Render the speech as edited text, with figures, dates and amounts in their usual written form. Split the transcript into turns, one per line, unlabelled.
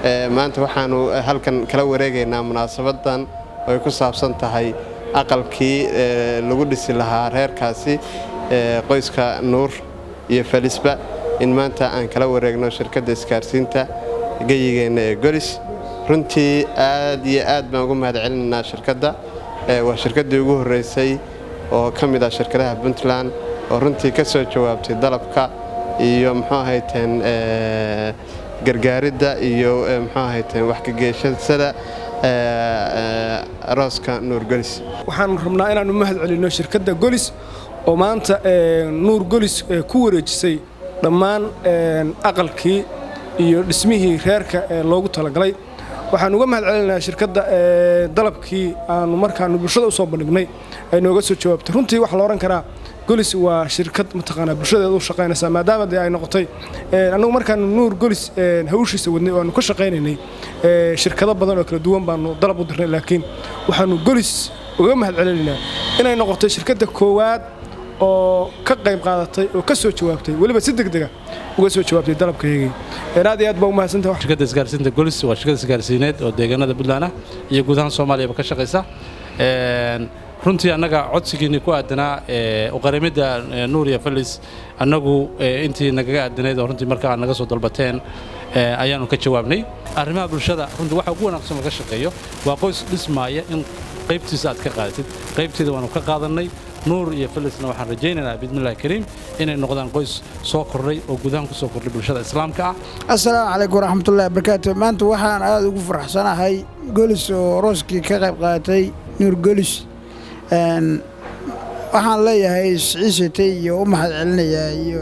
maanta waxaanu halkan kala wareegaynaa munaasabadan oo ay ku saabsan tahay aqalkii lagu dhisi lahaa reerkaasi qoyska Nuur iyo Falisba in maanta aan kala wareegno shirkadda isgaarsiinta geyigeena ee Golis runtii aad iyo aad baan ugu mahadcelinaynaa shirkadda waa shirkaddii ugu horeysay oo ka mid ah shirkadaha Puntland oo runtii ka soo jawaabtay dalabka iyo muxuu ahayteen gargaaridda iyo muxuu ahayteen wax ka geeshada arooska Nuur Golis
waxaan rabnaa inaan u mahadcelino shirkadda Golis oo maanta Nuur Golis ku wareejisay dhammaan aqalkii iyo dhismihii reerka loogu talagalay waxaan uga mahadcelinayaa shirkadda dalabkii aanu markaan bulshada u soo bandhignay ay nooga soo jawaabtay runtii wax la oran karaa Golis waa shirkad mataqaana bulshadeedu u shaqeynaysa maadaama ay noqotay anagu markaan Nuur Golis hawshiisa wadnay oo aanu ka shaqeynaynay shirkado badan oo kala duwan baanu dalab u dirnay laakiin waxaanu Golis uga mahadcelinaynaa inay noqotay shirkadda koowaad oo ka qayb qaadatay oo ka soo jawaabtay waliba si degdeg ah uga soo jawaabtay dalabkaygii aad iyo aad baa u mahadsantahay
shirkadda isgaarsiinta Golis waa shirkad isgaarsiineed oo deegaanada Puntland iyo guud ahaan Soomaaliya ka shaqeysa runtii annaga codsigiina ku aadanaa u qarimida Nuur iyo Falis annagu intii naga aadanayd oo runtii markaa naga soo dalbateen ayaanu ka jawaabnay arrimaha bulshada runtii waxa ugu wanaagsan laga shaqeeyo waa qoys dhismaaya in qaybtiisa aad ka qaadatid qaybteeda waanu ka qaadanay Nuur iyo Falisna waxaan rajaynaynaa bidnillaahi kariim inay noqdaan qoys soo kordhay oo gudahan ku soo kordhay bulshada islaamka ah
assalaamu calaykum waraxmatullaahi wabarakaatuh maanta waxaan aad ugu faraxsanahay Golis oo rooskii ka qayb qaadatay Nuur Golis waxaan leeyahay ciisatay iyo u mahadcelinayaa iyo